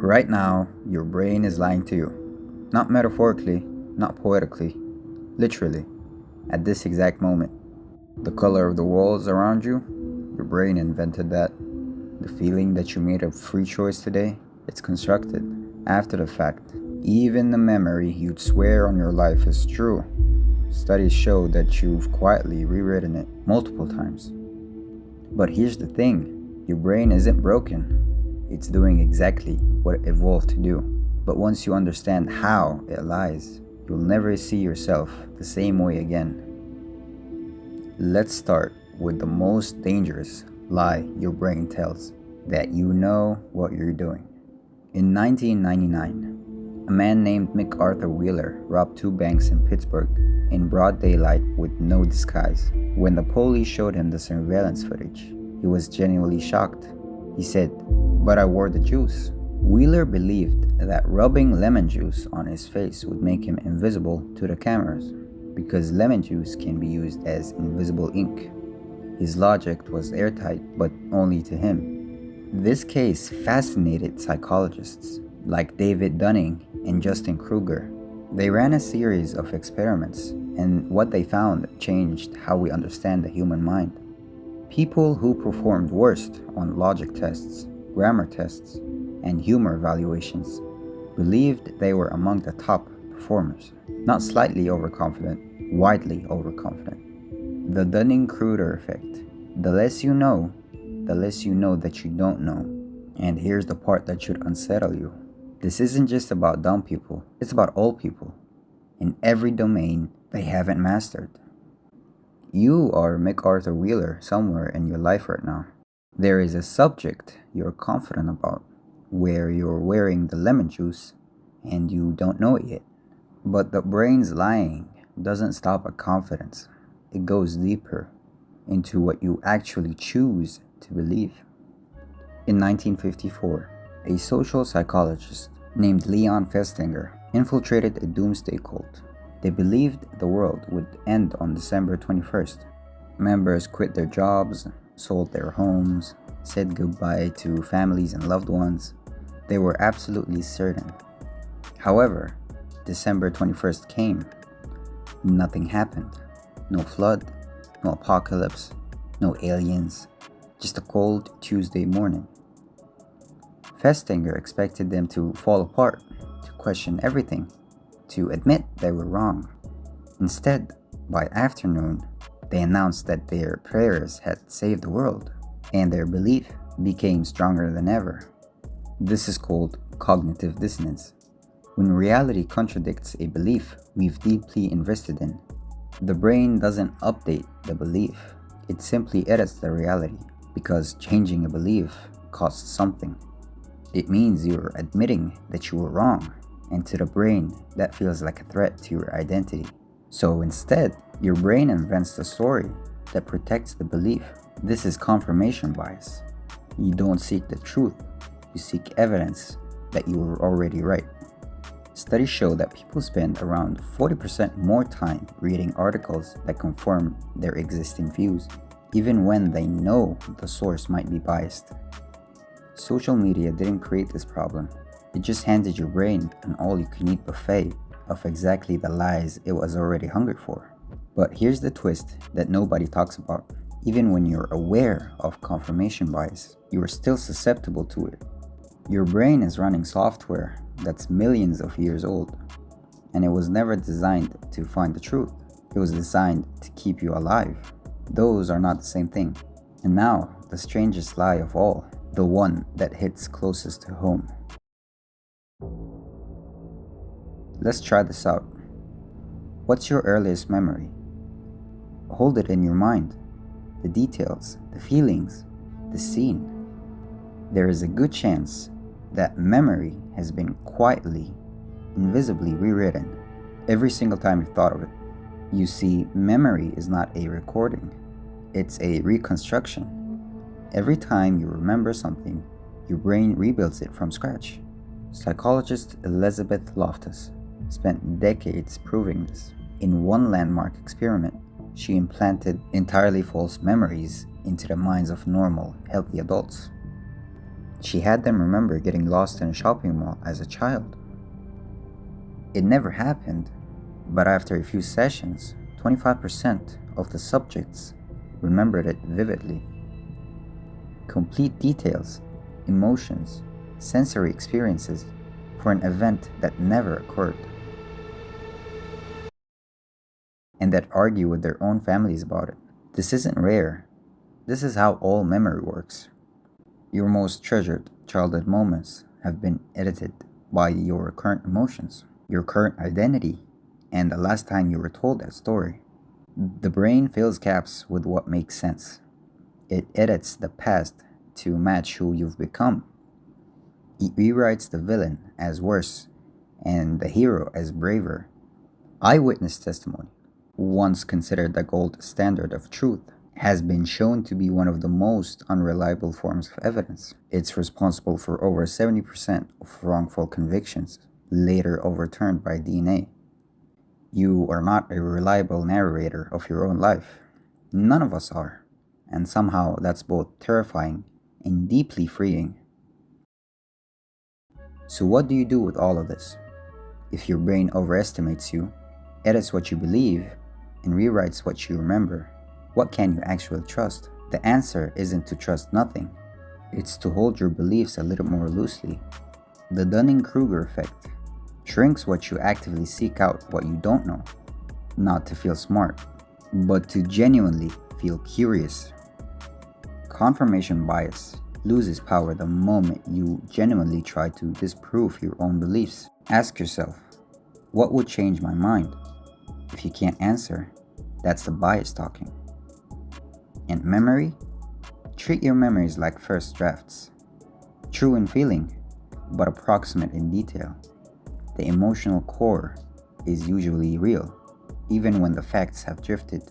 Right now, your brain is lying to you. Not metaphorically, not poetically, literally, at this exact moment. The color of the walls around you, your brain invented that. The feeling that you made a free choice today, it's constructed after the fact. Even the memory you'd swear on your life is true. Studies show that you've quietly rewritten it multiple times. But here's the thing, your brain isn't broken. It's doing exactly what it evolved to do. But once you understand how it lies, you'll never see yourself the same way again. Let's start with the most dangerous lie your brain tells, that you know what you're doing. In 1999, a man named MacArthur Wheeler robbed two banks in Pittsburgh in broad daylight with no disguise. When the police showed him the surveillance footage, he was genuinely shocked. He said, "But I wore the juice." Wheeler believed that rubbing lemon juice on his face would make him invisible to the cameras, because lemon juice can be used as invisible ink. His logic was airtight, but only to him. This case fascinated psychologists like David Dunning and Justin Kruger. They ran a series of experiments, and what they found changed how we understand the human mind. People who performed worst on logic tests, grammar tests, and humor evaluations believed they were among the top performers. Not slightly overconfident, widely overconfident. The Dunning-Kruger effect. The less you know that you don't know. And here's the part that should unsettle you. This isn't just about dumb people, it's about all people, in every domain they haven't mastered. You are MacArthur Wheeler somewhere in your life right now. There is a subject you're confident about, where you're wearing the lemon juice and you don't know it yet. But the brain's lying doesn't stop at confidence. It goes deeper into what you actually choose to believe. In 1954, a social psychologist named Leon Festinger infiltrated a doomsday cult. They believed the world would end on December 21st. Members quit their jobs, sold their homes, said goodbye to families and loved ones. They were absolutely certain. However, December 21st came. Nothing happened. No flood, no apocalypse, no aliens, just a cold Tuesday morning. Festinger expected them to fall apart, to question everything, to admit they were wrong. Instead, by afternoon, they announced that their prayers had saved the world, and their belief became stronger than ever. This is called cognitive dissonance. When reality contradicts a belief we've deeply invested in, the brain doesn't update the belief, it simply edits the reality, because changing a belief costs something. It means you're admitting that you were wrong, and to the brain, that feels like a threat to your identity. So instead, your brain invents the story that protects the belief. This is confirmation bias. You don't seek the truth, you seek evidence that you were already right. Studies show that people spend around 40% more time reading articles that confirm their existing views, even when they know the source might be biased. Social media didn't create this problem. It just handed your brain an all-you-can-eat buffet of exactly the lies it was already hungry for. But here's the twist that nobody talks about. Even when you're aware of confirmation bias, you are still susceptible to it. Your brain is running software that's millions of years old, and it was never designed to find the truth. It was designed to keep you alive. Those are not the same thing. And now, the strangest lie of all, the one that hits closest to home. Let's try this out. What's your earliest memory? Hold it in your mind. The details, the feelings, the scene. There is a good chance that memory has been quietly, invisibly rewritten every single time you've thought of it. You see, memory is not a recording, it's a reconstruction. Every time you remember something, your brain rebuilds it from scratch. Psychologist Elizabeth Loftus spent decades proving this. In one landmark experiment, she implanted entirely false memories into the minds of normal, healthy adults. She had them remember getting lost in a shopping mall as a child. It never happened, but after a few sessions, 25% of the subjects remembered it vividly. Complete details, emotions, sensory experiences for an event that never occurred, and that argue with their own families about it. This isn't rare. This is how all memory works. Your most treasured childhood moments have been edited by your current emotions, your current identity, and the last time you were told that story. The brain fills gaps with what makes sense. It edits the past to match who you've become. It rewrites the villain as worse and the hero as braver. Eyewitness testimony, once considered the gold standard of truth, has been shown to be one of the most unreliable forms of evidence. It's responsible for over 70% of wrongful convictions, later overturned by DNA. You are not a reliable narrator of your own life. None of us are. And somehow that's both terrifying and deeply freeing. So, what do you do with all of this? If your brain overestimates you, edits what you believe, and rewrites what you remember, what can you actually trust? The answer isn't to trust nothing, it's to hold your beliefs a little more loosely. The Dunning-Kruger effect shrinks what you actively seek out what you don't know, not to feel smart, but to genuinely feel curious. Confirmation bias loses power the moment you genuinely try to disprove your own beliefs. Ask yourself, what would change my mind? If you can't answer, that's the bias talking. And memory? Treat your memories like first drafts. True in feeling, but approximate in detail. The emotional core is usually real, even when the facts have drifted.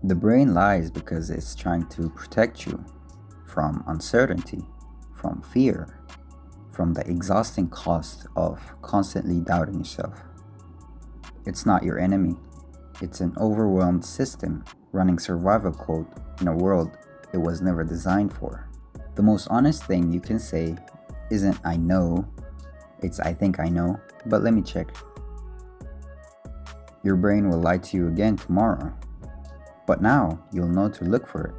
The brain lies because it's trying to protect you from uncertainty, from fear, from the exhausting cost of constantly doubting yourself. It's not your enemy. It's an overwhelmed system running survival code in a world it was never designed for. The most honest thing you can say isn't "I know," it's "I think I know, but let me check." Your brain will lie to you again tomorrow, but now you'll know to look for it.